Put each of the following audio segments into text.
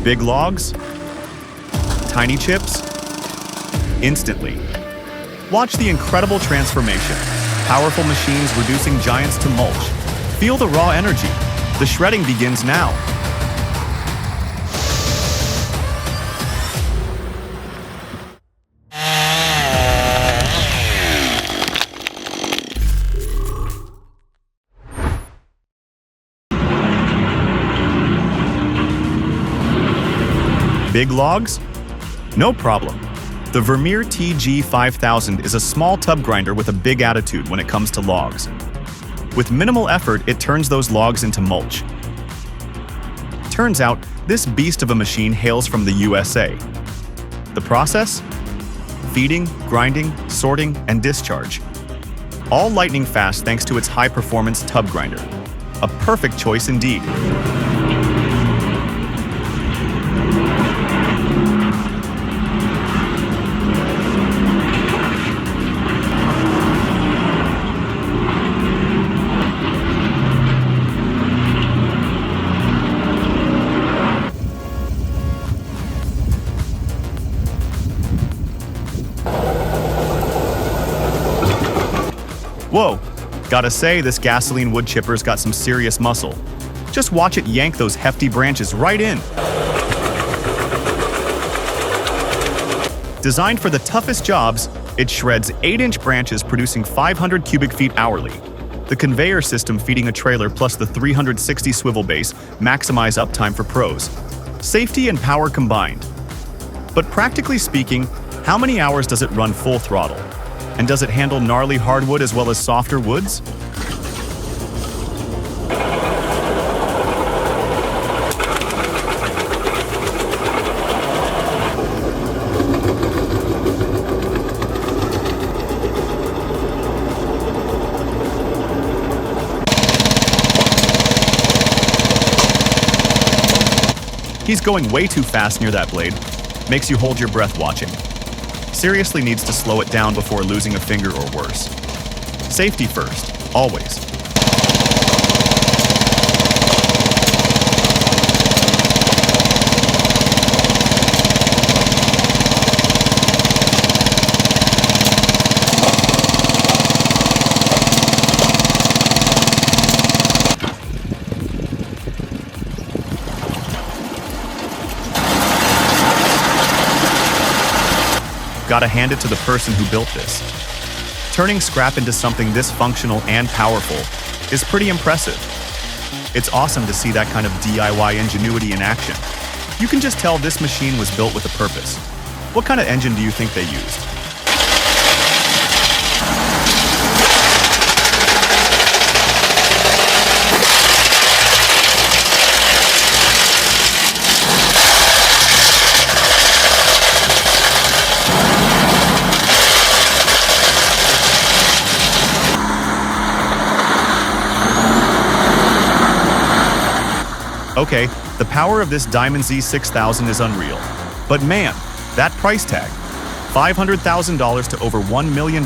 Big logs? Tiny chips? Instantly. Watch the incredible transformation. Powerful machines reducing giants to mulch. Feel the raw energy. The shredding begins now. Big logs? No problem. The Vermeer TG5000 is a small tub grinder with a big attitude when it comes to logs. With minimal effort, it turns those logs into mulch. Turns out, this beast of a machine hails from the USA. The process? Feeding, grinding, sorting, and discharge. All lightning fast thanks to its high-performance tub grinder. A perfect choice indeed. Whoa, gotta say this gasoline wood chipper's got some serious muscle. Just watch it yank those hefty branches right in. Designed for the toughest jobs, it shreds 8-inch branches producing 500 cubic feet hourly. The conveyor system feeding a trailer plus the 360 swivel base maximize uptime for pros. Safety and power combined. But practically speaking, how many hours does it run full throttle? And does it handle gnarly hardwood as well as softer woods? He's going way too fast near that blade. Makes you hold your breath watching. Seriously needs to slow it down before losing a finger or worse. Safety first, always. Gotta hand it to the person who built this. Turning scrap into something this functional and powerful is pretty impressive. It's awesome to see that kind of DIY ingenuity in action. You can just tell this machine was built with a purpose. What kind of engine do you think they used? Okay, the power of this Diamond Z6000 is unreal. But man, that price tag, $500,000 to over $1 million.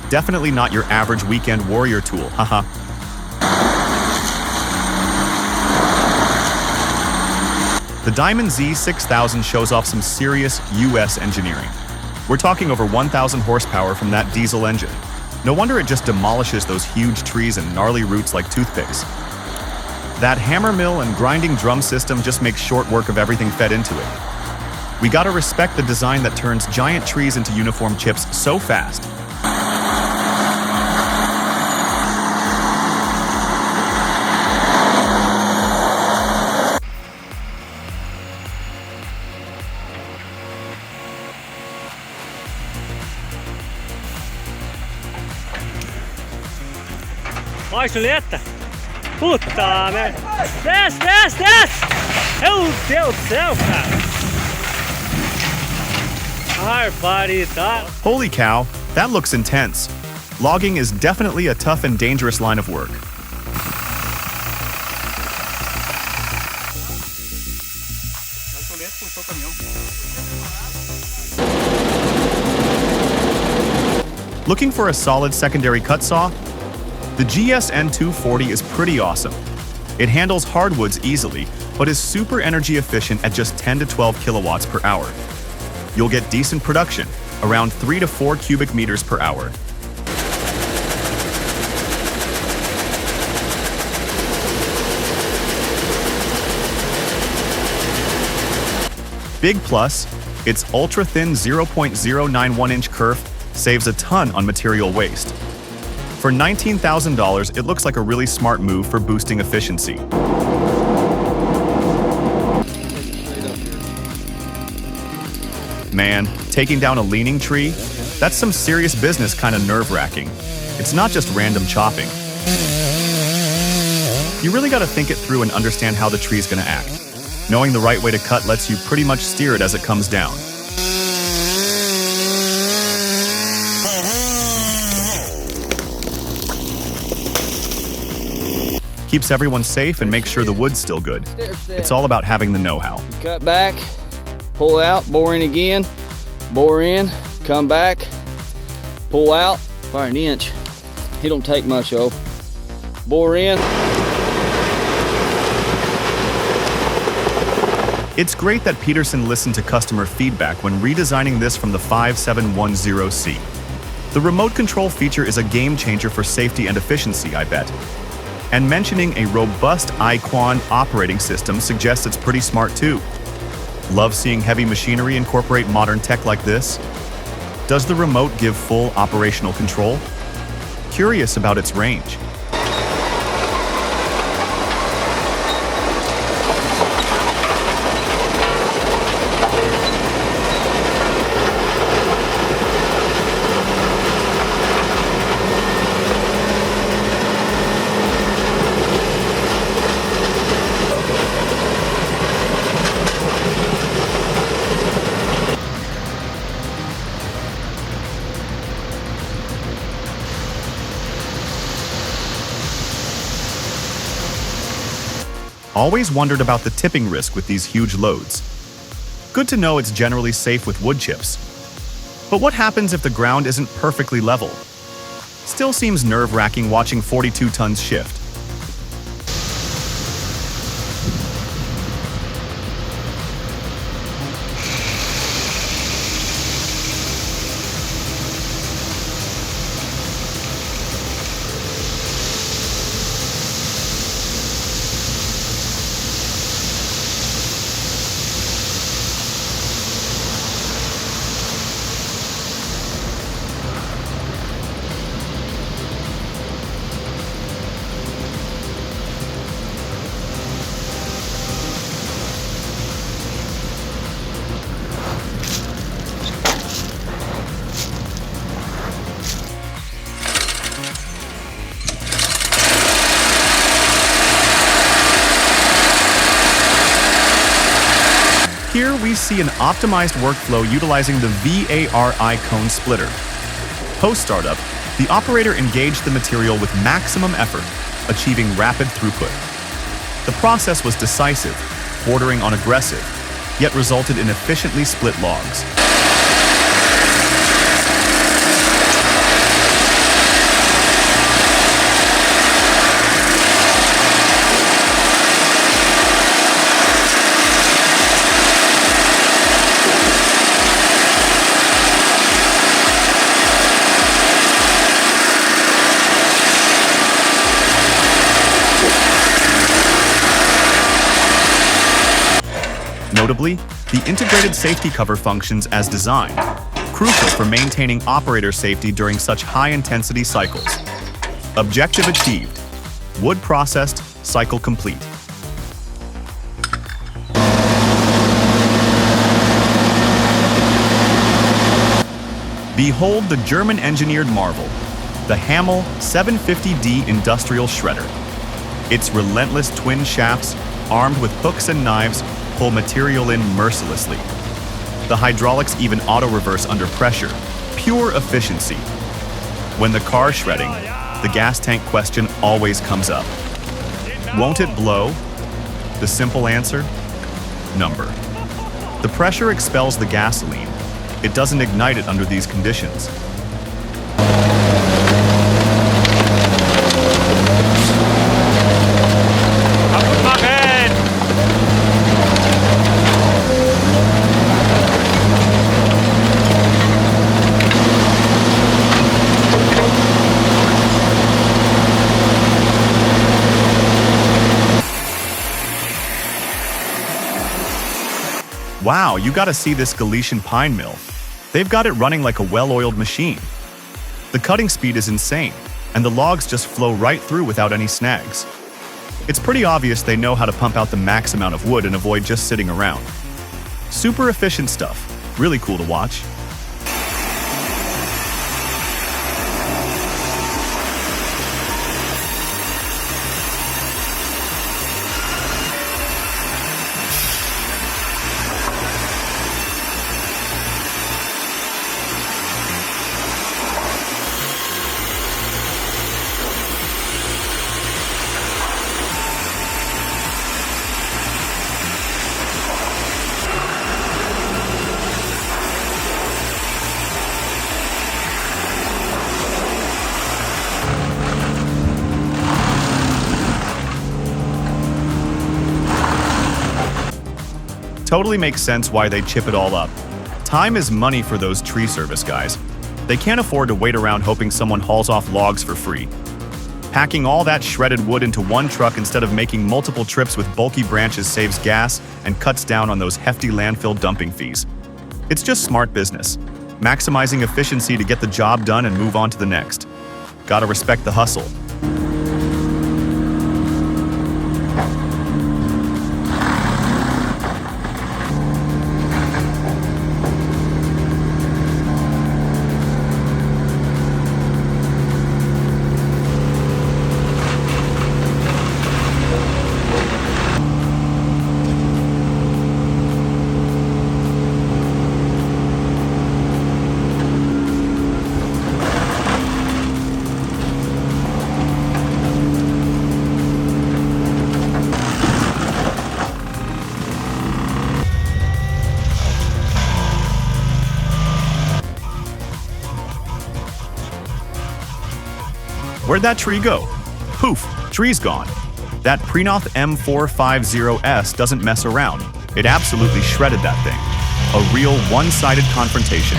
Definitely not your average weekend warrior tool, haha. The Diamond Z6000 shows off some serious US engineering. We're talking over 1,000 horsepower from that diesel engine. No wonder it just demolishes those huge trees and gnarly roots like toothpicks. That hammer mill and grinding drum system just makes short work of everything fed into it. We gotta respect the design that turns giant trees into uniform chips so fast. Vai, Julieta! Puta merda! Desce, desce, desce! Meu Deus do céu, cara! Barbaridade! Holy cow, that looks intense. Logging is definitely a tough and dangerous line of work. Looking for a solid secondary cut saw? The GSN 240 is pretty awesome. It handles hardwoods easily, but is super energy efficient at just 10 to 12 kilowatts per hour. You'll get decent production, around 3 to 4 cubic meters per hour. Big plus, its ultra-thin 0.091-inch kerf saves a ton on material waste. For $19,000, it looks like a really smart move for boosting efficiency. Man, taking down a leaning tree? That's some serious business, kind of nerve-wracking. It's not just random chopping. You really gotta think it through and understand how the tree's gonna act. Knowing the right way to cut lets you pretty much steer it as it comes down. Keeps everyone safe and makes sure the wood's still good. It's all about having the know-how. Cut back, pull out, bore in again, bore in, come back, pull out, fire an inch. He don't take much though. Bore in. It's great that Peterson listened to customer feedback when redesigning this from the 5710C. The remote control feature is a game changer for safety and efficiency, I bet. And mentioning a robust iQuan operating system suggests it's pretty smart too. Love seeing heavy machinery incorporate modern tech like this? Does the remote give full operational control? Curious about its range. Always wondered about the tipping risk with these huge loads. Good to know it's generally safe with wood chips. But what happens if the ground isn't perfectly level? Still seems nerve-wracking watching 42 tons shift. Here we see an optimized workflow utilizing the VAR cone splitter. Post-startup, the operator engaged the material with maximum effort, achieving rapid throughput. The process was decisive, bordering on aggressive, yet resulted in efficiently split logs. Notably, the integrated safety cover functions as designed, crucial for maintaining operator safety during such high-intensity cycles. Objective achieved. Wood processed, cycle complete. Behold the German-engineered marvel, the Hamel 750D industrial shredder. Its relentless twin shafts, armed with hooks and knives, pull material in mercilessly. The hydraulics even auto-reverse under pressure. Pure efficiency. When the car's shredding, the gas tank question always comes up. Won't it blow? The simple answer? Number. The pressure expels the gasoline. It doesn't ignite it under these conditions. Wow, you gotta see this Galician pine mill. They've got it running like a well-oiled machine. The cutting speed is insane, and the logs just flow right through without any snags. It's pretty obvious they know how to pump out the max amount of wood and avoid just sitting around. Super efficient stuff. Really cool to watch. Totally makes sense why they chip it all up. Time is money for those tree service guys. They can't afford to wait around hoping someone hauls off logs for free. Packing all that shredded wood into one truck instead of making multiple trips with bulky branches saves gas and cuts down on those hefty landfill dumping fees. It's just smart business, maximizing efficiency to get the job done and move on to the next. Gotta respect the hustle. Where'd that tree go? Poof, tree's gone. That Prenoth M450S doesn't mess around. It absolutely shredded that thing. A real one-sided confrontation.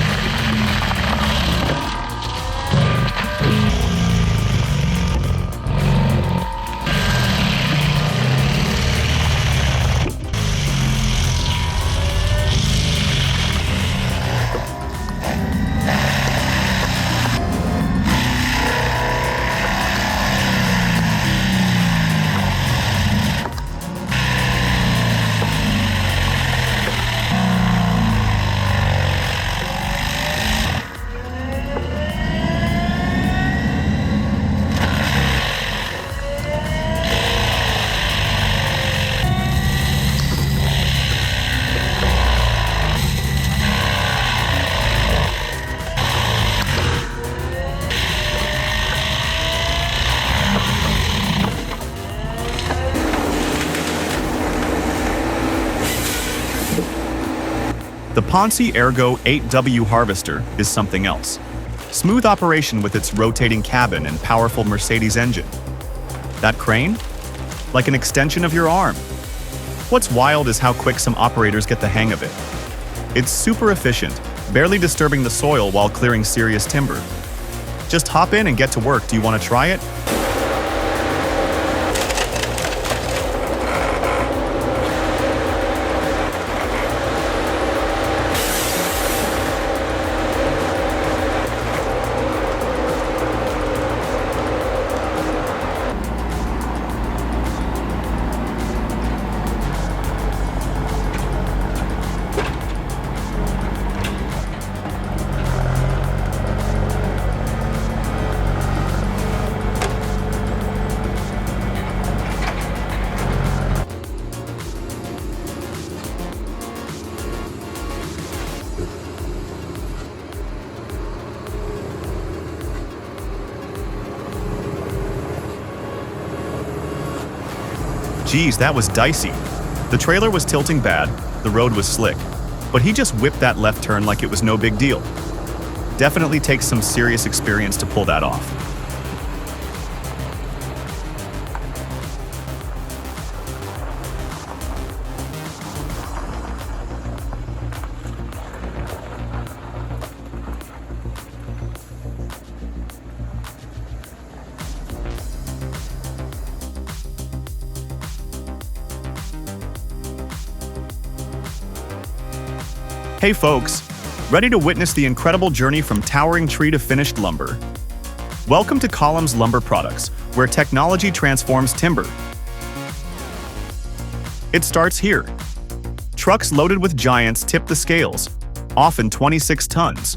The Ponce Ergo 8W harvester is something else. Smooth operation with its rotating cabin and powerful Mercedes engine. That crane? Like an extension of your arm. What's wild is how quick some operators get the hang of it. It's super efficient, barely disturbing the soil while clearing serious timber. Just hop in and get to work. Do you want to try it? Geez, that was dicey. The trailer was tilting bad, the road was slick, but he just whipped that left turn like it was no big deal. Definitely takes some serious experience to pull that off. Hey folks, ready to witness the incredible journey from towering tree to finished lumber? Welcome to Columns Lumber Products, where technology transforms timber. It starts here. Trucks loaded with giants tip the scales, often 26 tons.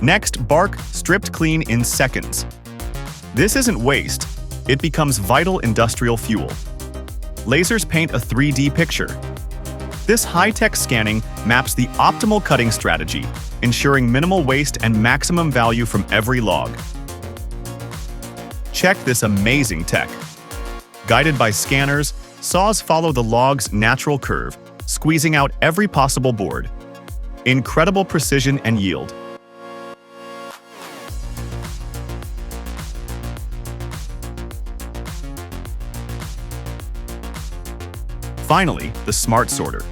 Next, bark stripped clean in seconds. This isn't waste, it becomes vital industrial fuel. Lasers paint a 3D picture. This high-tech scanning maps the optimal cutting strategy, ensuring minimal waste and maximum value from every log. Check this amazing tech. Guided by scanners, saws follow the log's natural curve, squeezing out every possible board. Incredible precision and yield. Finally, the Smart Sorter.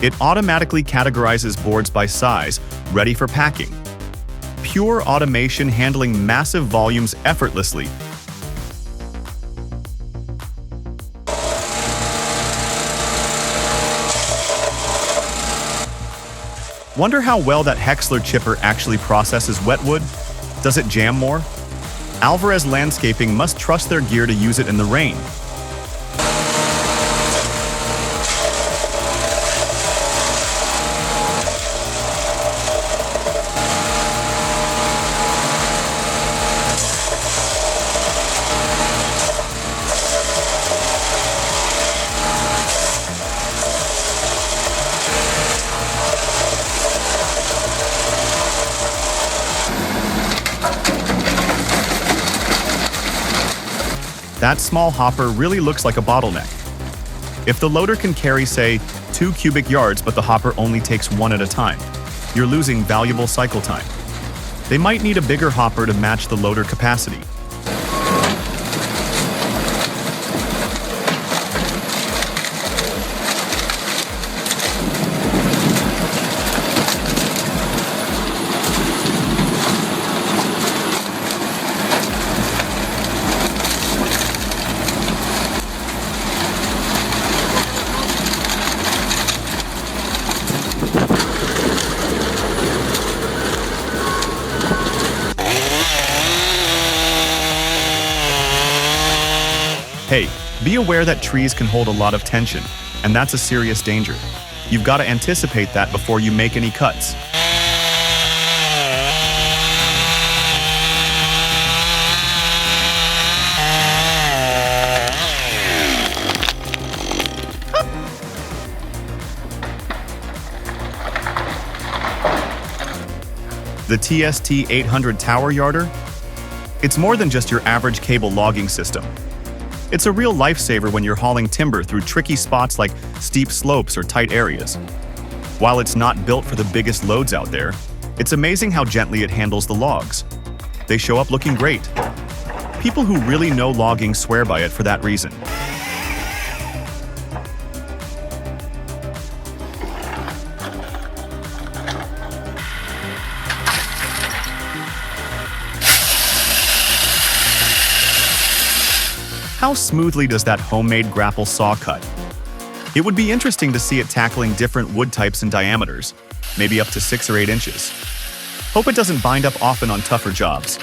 It automatically categorizes boards by size, ready for packing. Pure automation handling massive volumes effortlessly. Wonder how well that Häcksler chipper actually processes wet wood? Does it jam more? Alvarez Landscaping must trust their gear to use it in the rain. That small hopper really looks like a bottleneck. If the loader can carry, say, 2 cubic yards but the hopper only takes 1 at a time, you're losing valuable cycle time. They might need a bigger hopper to match the loader capacity. Hey, be aware that trees can hold a lot of tension, and that's a serious danger. You've got to anticipate that before you make any cuts. The TST 800 Tower Yarder? It's more than just your average cable logging system. It's a real lifesaver when you're hauling timber through tricky spots like steep slopes or tight areas. While it's not built for the biggest loads out there, it's amazing how gently it handles the logs. They show up looking great. People who really know logging swear by it for that reason. How smoothly does that homemade grapple saw cut? It would be interesting to see it tackling different wood types and diameters, maybe up to 6 or 8 inches. Hope it doesn't bind up often on tougher jobs.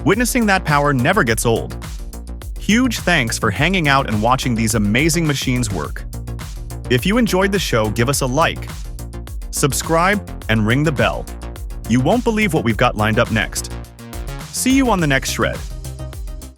Witnessing that power never gets old. Huge thanks for hanging out and watching these amazing machines work. If you enjoyed the show, give us a like, subscribe, and ring the bell. You won't believe what we've got lined up next. See you on the next shred.